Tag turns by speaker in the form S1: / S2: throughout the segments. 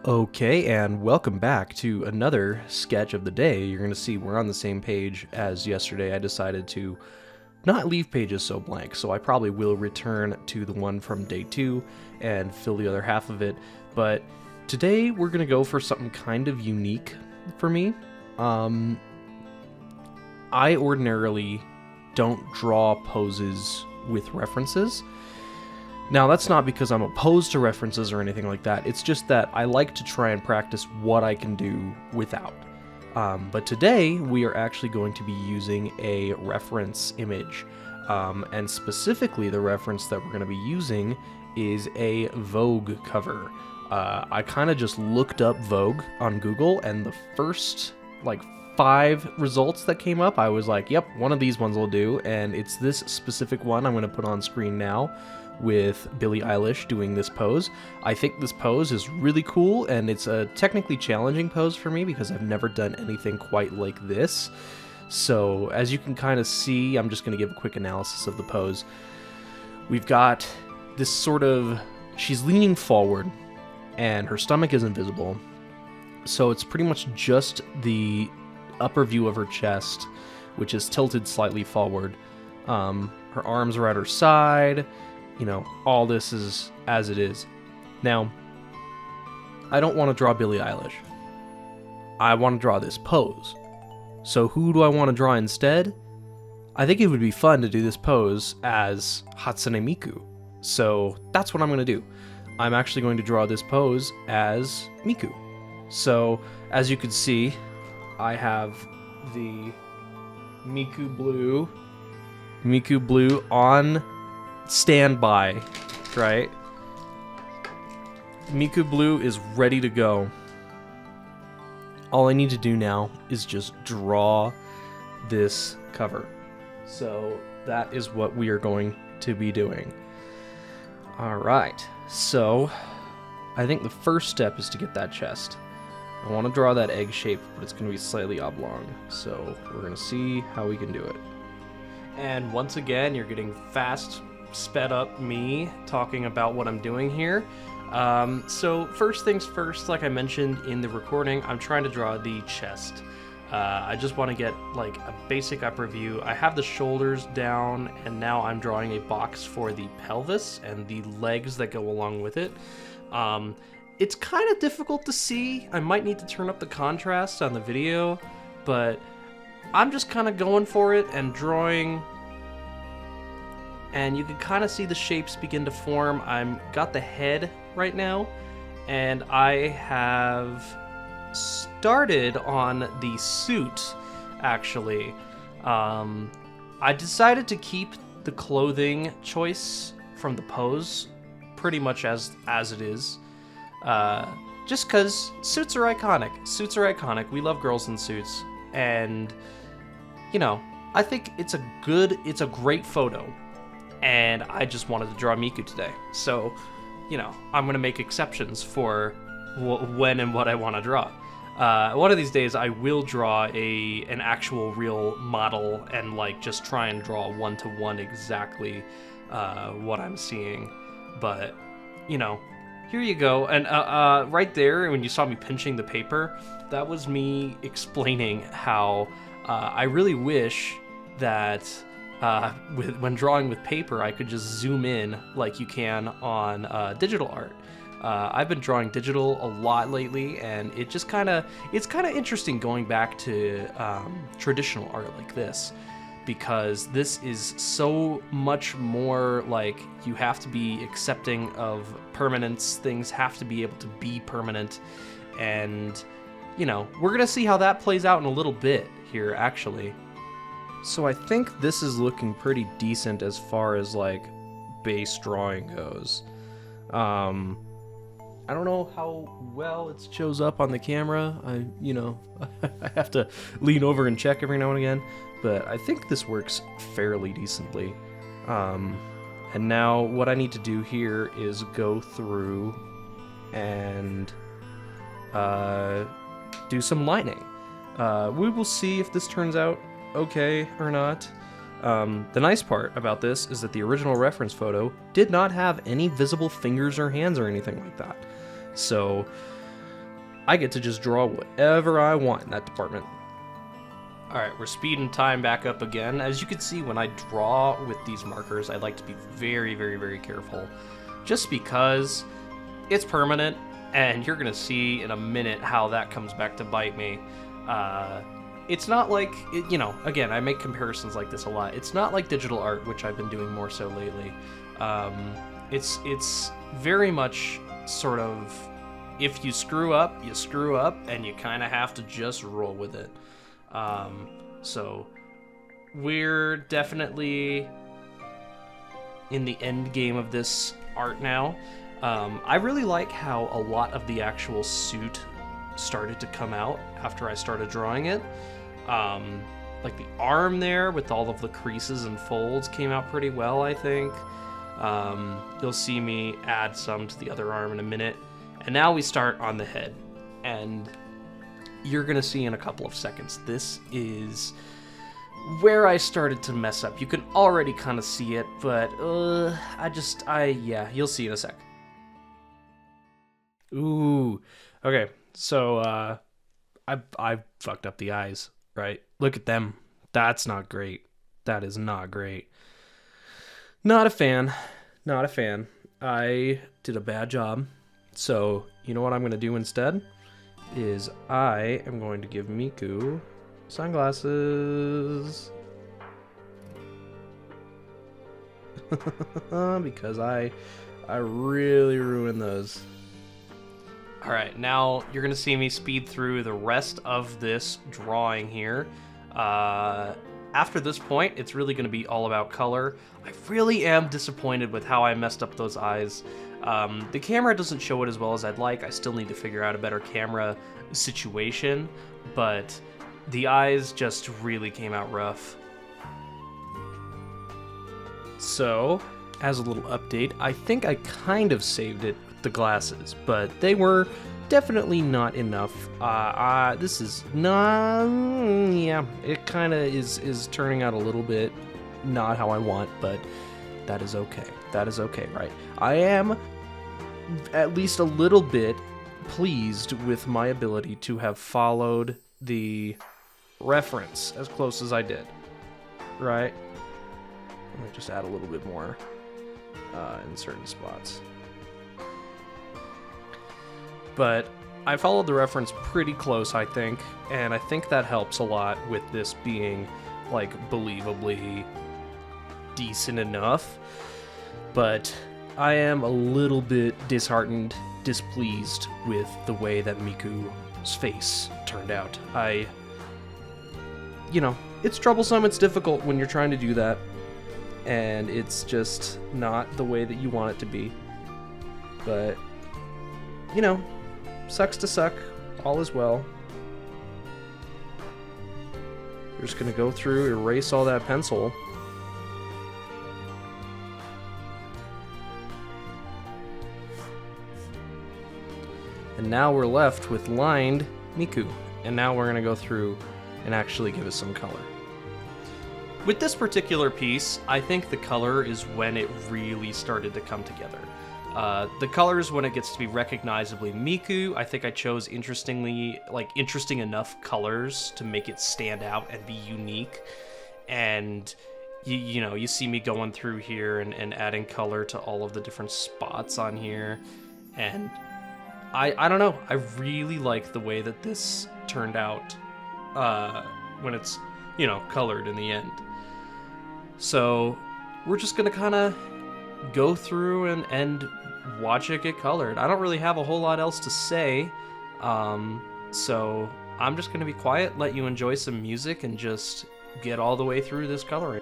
S1: Okay, and welcome back to another sketch of the day. You're going to see we're on the same page as yesterday. I decided to not leave pages so blank, so I probably will return to the one from day 2 and fill the other half of it. But today we're going to go for something kind of unique for me. I ordinarily don't draw poses with references. Now, that's not because I'm opposed to references or anything like that. It's just that I like to try and practice what I can do without. But today, we are actually going to be using a reference image. And specifically, the reference that we're going to be using is a Vogue cover. I kind of just looked up Vogue on Google, and the first, 5 results that came up, I was like, yep, one of these ones will do. And it's this specific one I'm going to put on screen now, with Billie Eilish doing this pose. I think this pose is really cool, and it's a technically challenging pose for me because I've never done anything quite like this. So as you can kind of see, I'm just going to give a quick analysis of the pose. We've got this sort of, she's leaning forward and her stomach isn't visible. So it's pretty much just the upper view of her chest, which is tilted slightly forward. Her arms are at her side. You know, all this is as it is. Now, I don't want to draw Billie Eilish. I want to draw this pose. So who do I want to draw instead? I think it would be fun to do this pose as Hatsune Miku. So that's what I'm going to do. I'm actually going to draw this pose as Miku. So, as you can see, I have the Miku Blue on standby, right? Miku Blue is ready to go. All I need to do now is just draw this cover. So that is what we are going to be doing. Alright, so I think the first step is to get that chest. I want to draw that egg shape, but it's going to be slightly oblong. So we're going to see how we can do it. And once again, you're getting fast sped up me talking about what I'm doing here. So first things first, like I mentioned in the recording, I'm trying to draw the chest. I just want to get like a basic upper view. I have the shoulders down, and now I'm drawing a box for the pelvis and the legs that go along with it. It's kind of difficult to see. I might need to turn up the contrast on the video, but I'm just kind of going for it and drawing. And you can kind of see the shapes begin to form. I'm got the head right now, and I have started on the suit, actually. I decided to keep the clothing choice from the pose pretty much as it is. Just because suits are iconic. Suits are iconic. We love girls in suits. And, you know, I think it's a great photo. And I just wanted to draw Miku today. So, you know, I'm going to make exceptions for when and what I want to draw. One of these days, I will draw an actual real model and, just try and draw one-to-one exactly what I'm seeing. But, you know, here you go. And right there, when you saw me pinching the paper, that was me explaining how I really wish that when drawing with paper, I could just zoom in like you can on digital art. I've been drawing digital a lot lately, and it's kind of interesting going back to traditional art like this, because this is so much more like you have to be accepting of permanence. Things have to be able to be permanent, and you know, we're gonna see how that plays out in a little bit here, actually. So I think this is looking pretty decent as far as base drawing goes. I don't know how well it shows up on the camera. I have to lean over and check every now and again, but I think this works fairly decently. And now what I need to do here is go through and do some lining. We will see if this turns out okay or not. The nice part about this is that the original reference photo did not have any visible fingers or hands or anything like that. So I get to just draw whatever I want in that department. Alright, we're speeding time back up again. As you can see, when I draw with these markers, I like to be very, very, very careful. Just because it's permanent, and you're going to see in a minute how that comes back to bite me. It's not like, you know, again, I make comparisons like this a lot. It's not like digital art, which I've been doing more so lately. It's very much sort of, if you screw up, and you kind of have to just roll with it. So we're definitely in the end game of this art now. I really like how a lot of the actual suit started to come out after I started drawing it. Like the arm there with all of the creases and folds came out pretty well, I think. You'll see me add some to the other arm in a minute. And now we start on the head. And you're gonna see in a couple of seconds, this is where I started to mess up. You can already kind of see it, but yeah, you'll see in a sec. Ooh, okay, so I fucked up the eyes, right? Look at them. That's not great. That is not great. Not a fan. Not a fan. I did a bad job. So, you know what I'm going to do instead? Is I am going to give Miku sunglasses. Because I really ruined those. Alright, now you're going to see me speed through the rest of this drawing here. After this point, it's really going to be all about color. I really am disappointed with how I messed up those eyes. The camera doesn't show it as well as I'd like. I still need to figure out a better camera situation, but the eyes just really came out rough. So, as a little update, I think I kind of saved it with the glasses, but they were definitely not enough. This is not, yeah, it kind of is turning out a little bit not how I want, but that is okay. That is okay, right? I am at least a little bit pleased with my ability to have followed the reference as close as I did, right? Let me just add a little bit more in certain spots. But I followed the reference pretty close, I think, and I think that helps a lot with this being, like, believably decent enough. But I am a little bit disheartened, displeased with the way that Miku's face turned out. You know, it's troublesome, it's difficult when you're trying to do that, and it's just not the way that you want it to be. But, you know, sucks to suck, all is well. We're just gonna go through, erase all that pencil. And now we're left with lined Miku. And now we're gonna go through and actually give it some color. With this particular piece, I think the color is when it really started to come together. The colors, when it gets to be recognizably Miku, I think I chose interesting enough colors to make it stand out and be unique. And you know, you see me going through here and adding color to all of the different spots on here. And I don't know, I really like the way that this turned out when it's, you know, colored in the end. So we're just gonna kind of go through and watch it get colored. I don't really have a whole lot else to say, so I'm just gonna be quiet, let you enjoy some music, and just get all the way through this coloring.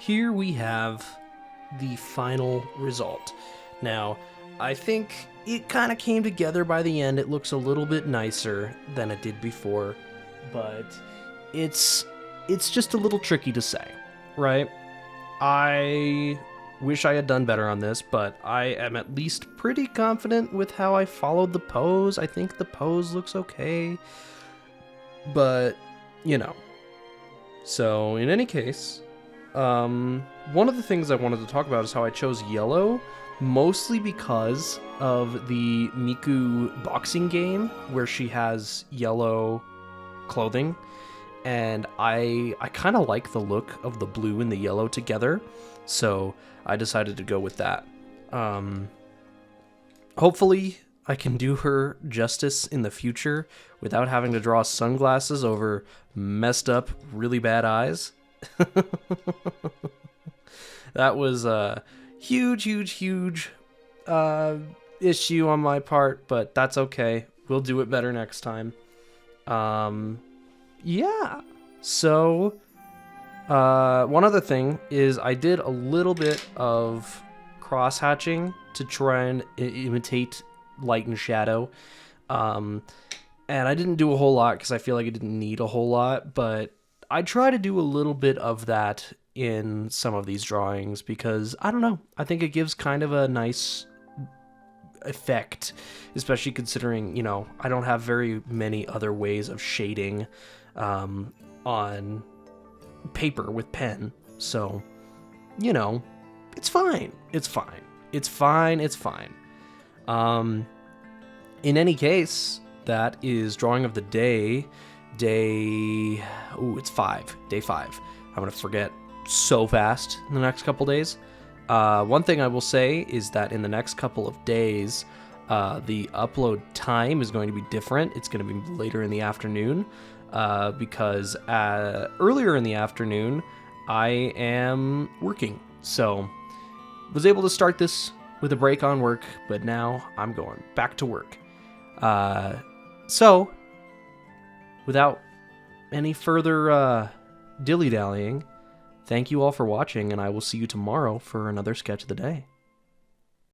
S1: here we have the final result. Now, I think it kind of came together by the end. It looks a little bit nicer than it did before, but it's just a little tricky to say, right? I wish I had done better on this, but I am at least pretty confident with how I followed the pose. I think the pose looks okay, but, you know. So, in any case, one of the things I wanted to talk about is how I chose yellow, mostly because of the Miku boxing game, where she has yellow clothing, and I kind of like the look of the blue and the yellow together, so I decided to go with that. Hopefully I can do her justice in the future without having to draw sunglasses over messed up, really bad eyes. That was a huge issue on my part, but that's okay. We'll do it better next time. Yeah. So, one other thing is I did a little bit of cross-hatching to try and imitate light and shadow. And I didn't do a whole lot because I feel like I didn't need a whole lot, but I try to do a little bit of that in some of these drawings because, I don't know, I think it gives kind of a nice effect, especially considering, you know, I don't have very many other ways of shading on paper with pen, so, you know, it's fine. In any case, that is drawing of the day. Day 5. I'm gonna forget so fast in the next couple days. One thing I will say is that in the next couple of days, the upload time is going to be different. It's going to be later in the afternoon, because earlier in the afternoon, I am working. So, was able to start this with a break on work, but now I'm going back to work. So, without any further dilly-dallying, thank you all for watching, and I will see you tomorrow for another sketch of the day.